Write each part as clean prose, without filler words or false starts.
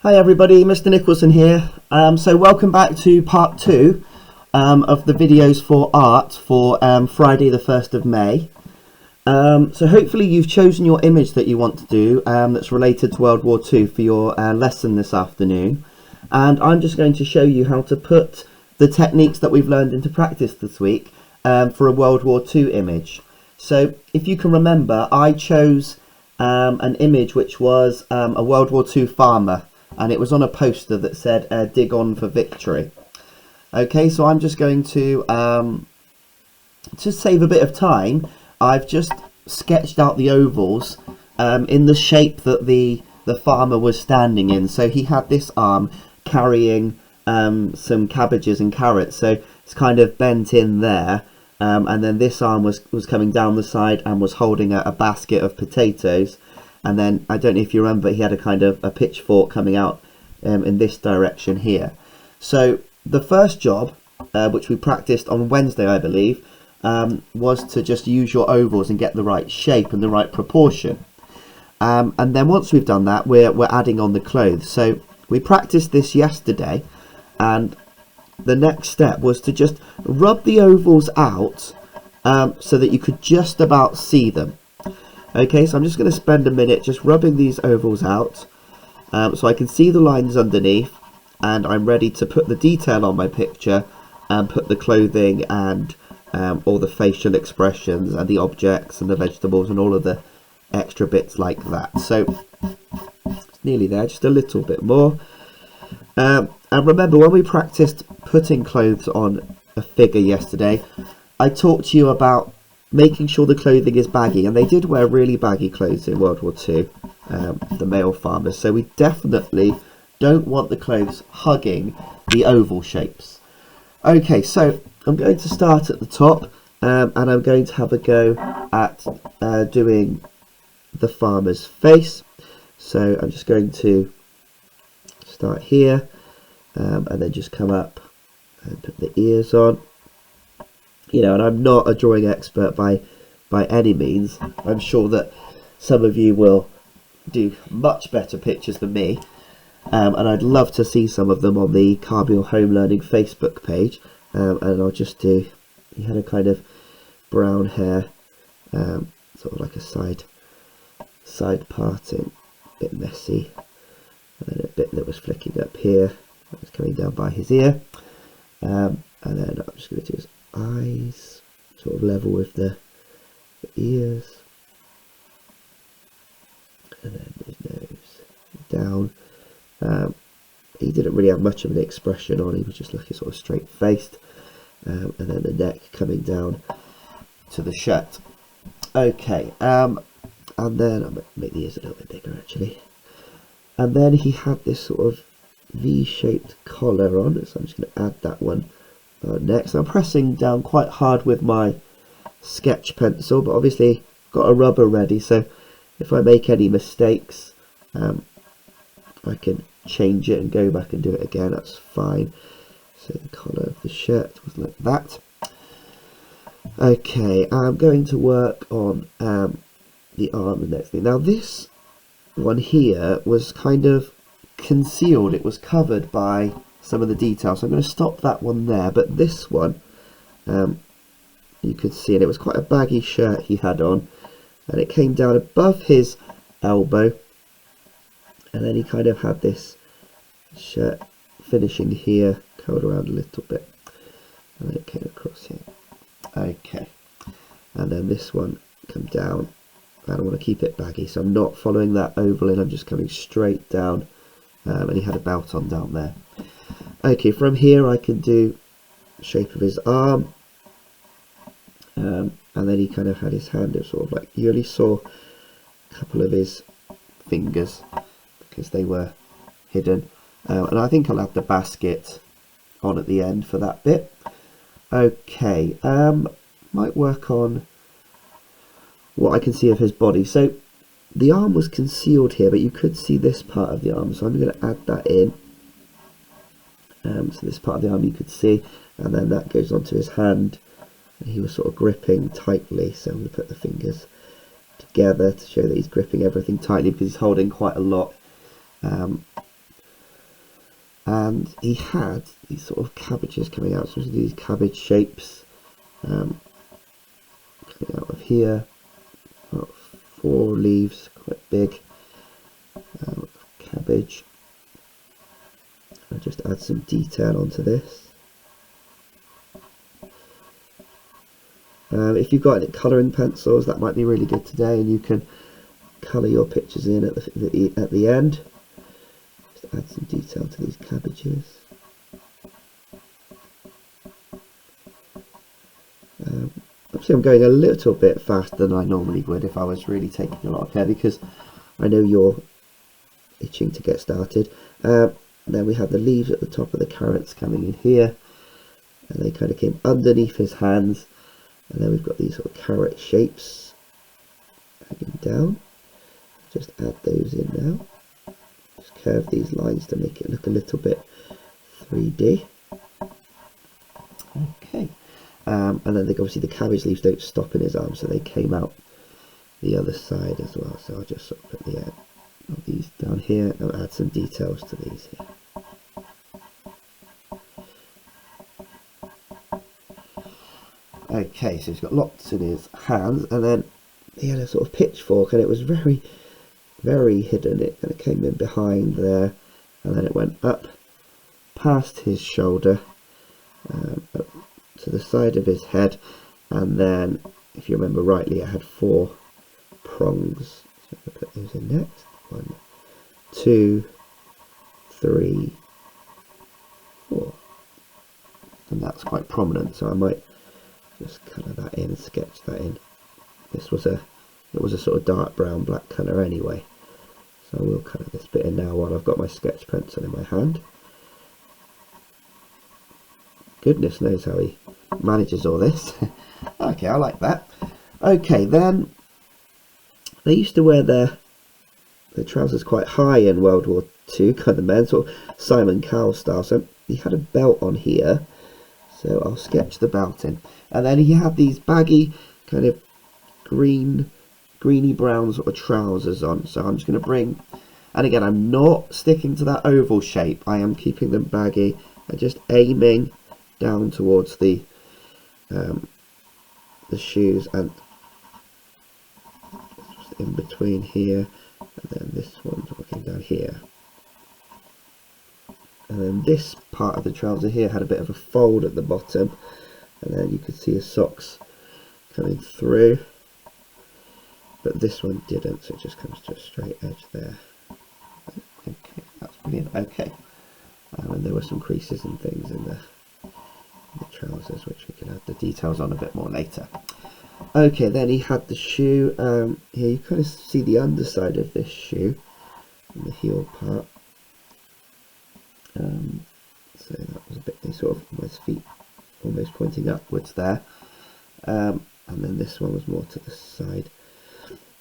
Hi everybody, Mr. Nicholson here. So welcome back to part 2 of the videos for art for Friday the 1st of May. So hopefully you've chosen your image that you want to do that's related to World War II for your lesson this afternoon. And I'm just going to show you how to put the techniques that we've learned into practice this week for a World War II image. So if you can remember, I chose an image which was a World War II farmer. And it was on a poster that said dig on for victory. Okay, so I'm just going to save a bit of time, I've just sketched out the ovals in the shape that the farmer was standing in. So he had this arm carrying some cabbages and carrots, so it's kind of bent in there, and then this arm was coming down the side and was holding a basket of potatoes. And then, I don't know if you remember, he had a kind of a pitchfork coming out in this direction here. So the first job, which we practiced on Wednesday, I believe, was to just use your ovals and get the right shape and the right proportion. And then once we've done that, we're adding on the clothes. So we practiced this yesterday, and the next step was to just rub the ovals out so that you could just about see them. Okay, so I'm just going to spend a minute just rubbing these ovals out so I can see the lines underneath, and I'm ready to put the detail on my picture and put the clothing and all the facial expressions and the objects and the vegetables and all of the extra bits like that. So it's nearly there, just a little bit more. And remember, when we practiced putting clothes on a figure yesterday, I talked to you about making sure the clothing is baggy, and they did wear really baggy clothes in World War II, the male farmers, so we definitely don't want the clothes hugging the oval shapes. Okay, so I'm going to start at the top, and I'm going to have a go at doing the farmer's face. So I'm just going to start here, and then just come up and put the ears on. You know, and I'm not a drawing expert by any means. I'm sure that some of you will do much better pictures than me, and I'd love to see some of them on the Cabbage Home Learning Facebook page. And I'll just do, he had a kind of brown hair, sort of like a side parting, a bit messy, and then a bit that was flicking up here, that was coming down by his ear, and then I'm just going to do his eyes sort of level with the ears, and then his nose down. He didn't really have much of an expression on, he was just looking sort of straight faced, and then the neck coming down to the shirt. Okay, and then I'll make the ears a little bit bigger actually, and then he had this sort of V-shaped collar on, so I'm just going to add that one next. I'm pressing down quite hard with my sketch pencil, but obviously got a rubber ready, so if I make any mistakes, I can change it and go back and do it again, that's fine. So the collar of the shirt was like that. Okay, I'm going to work on the arm the next thing. Now this one here was kind of concealed, it was covered by some of the details, so I'm going to stop that one there. But this one, you could see, and it was quite a baggy shirt he had on, and it came down above his elbow, and then he kind of had this shirt finishing here, curled around a little bit, and then it came across here. Okay, and then this one come down, and I want to keep it baggy, so I'm not following that oval in, I'm just coming straight down, and he had a belt on down there. Okay, from here I can do the shape of his arm, and then he kind of had his hand, it was sort of like, you only saw a couple of his fingers because they were hidden, and I think I'll have the basket on at the end for that bit. Okay, might work on what I can see of his body. So the arm was concealed here, but you could see this part of the arm, so I'm going to add that in. So this part of the arm you could see, and then that goes onto his hand, and he was sort of gripping tightly, so I'm going to put the fingers together to show that he's gripping everything tightly because he's holding quite a lot. and he had these sort of cabbages coming out, so these cabbage shapes coming out of here. About 4 leaves, quite big, cabbage. I'll just add some detail onto this. If you've got any colouring pencils, that might be really good today, and you can colour your pictures in at the end. Just add some detail to these cabbages. Obviously I'm going a little bit faster than I normally would if I was really taking a lot of care, because I know you're itching to get started. Then we have the leaves at the top of the carrots coming in here, and they kind of came underneath his hands. And then we've got these sort of carrot shapes hanging down. Just add those in now. Just curve these lines to make it look a little bit 3D. Okay. And then obviously the cabbage leaves don't stop in his arm, so they came out the other side as well. So I'll just sort of put these down here and add some details to these here. Okay, so he's got lots in his hands, and then he had a sort of pitchfork, and it was very, very hidden. It kind of came in behind there, and then it went up past his shoulder, up to the side of his head, and then, if you remember rightly, it had 4 prongs. So I'll put those in next. 1, 2, 3, 4, and that's quite prominent. So I might just colour that in, sketch that in. It was a sort of dark brown black colour anyway, so I will colour this bit in now while I've got my sketch pencil in my hand. Goodness knows how he manages all this. Okay, I like that. Okay, then they used to wear their trousers quite high in World War II, kind of men, sort of Simon Cowell style. So he had a belt on here, so I'll sketch the belt in. And then he had these baggy, kind of greeny brown sort of trousers on. So I'm just going to bring, and again, I'm not sticking to that oval shape. I am keeping them baggy and just aiming down towards the shoes, and just in between here, and then this one's working down here. And then this part of the trouser here had a bit of a fold at the bottom, and then you could see his socks coming through, but this one didn't, so it just comes to a straight edge there. Okay, that's brilliant. Okay, and there were some creases and things in the trousers, which we can add the details on a bit more later. Okay, then he had the shoe. Here you kind of see the underside of this shoe, and the heel part. So that was a bit, sort of almost feet almost pointing upwards there, and then this one was more to the side.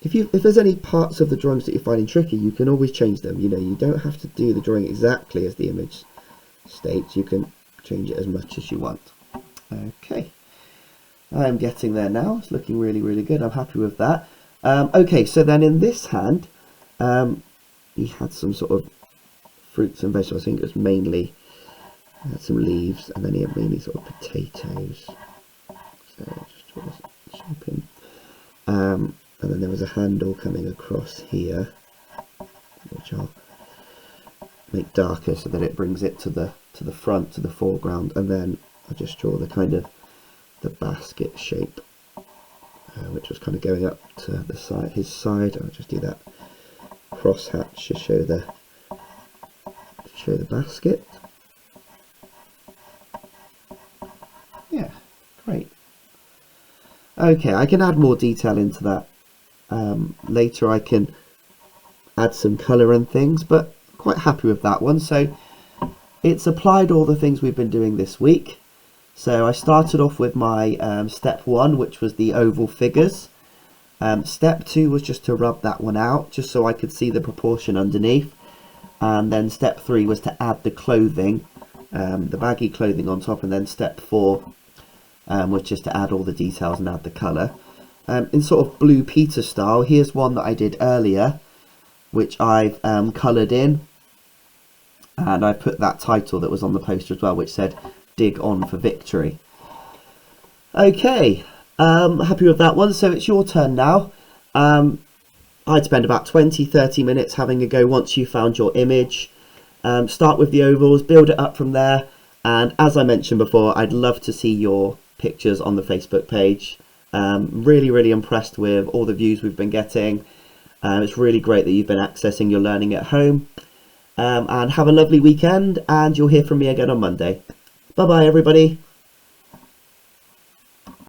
If there's any parts of the drawings that you're finding tricky, you can always change them. You know, you don't have to do the drawing exactly as the image states. You can change it as much as you want. Okay, I'm getting there now. It's looking really, really good. I'm happy with that. Okay, so then in this hand, he had some sort of fruits and vegetables. I think it was mainly some leaves, and then he had mainly sort of potatoes. So just draw this shape in. And then there was a handle coming across here, which I'll make darker so that it brings it to the front, to the foreground, and then I'll just draw the kind of the basket shape, which was kind of going up to the side, his side. I'll just do that cross hatch to show the basket. Yeah, great. Okay, I can add more detail into that later. I can add some colour and things, but quite happy with that one. So it's applied all the things we've been doing this week. So I started off with my step 1, which was the oval figures. Step 2 was just to rub that one out, just so I could see the proportion underneath. And then step 3 was to add the clothing, the baggy clothing on top. And then step 4 was just to add all the details and add the colour. In sort of Blue Peter style, here's one that I did earlier, which I've coloured in. And I put that title that was on the poster as well, which said "Dig on for victory." Okay, happy with that one. So it's your turn now. I'd spend about 20-30 minutes having a go once you found your image. Start with the ovals, build it up from there, and as I mentioned before, I'd love to see your pictures on the Facebook page. Really impressed with all the views we've been getting. It's really great that you've been accessing your learning at home. And have a lovely weekend, and you'll hear from me again on Monday. Bye bye everybody.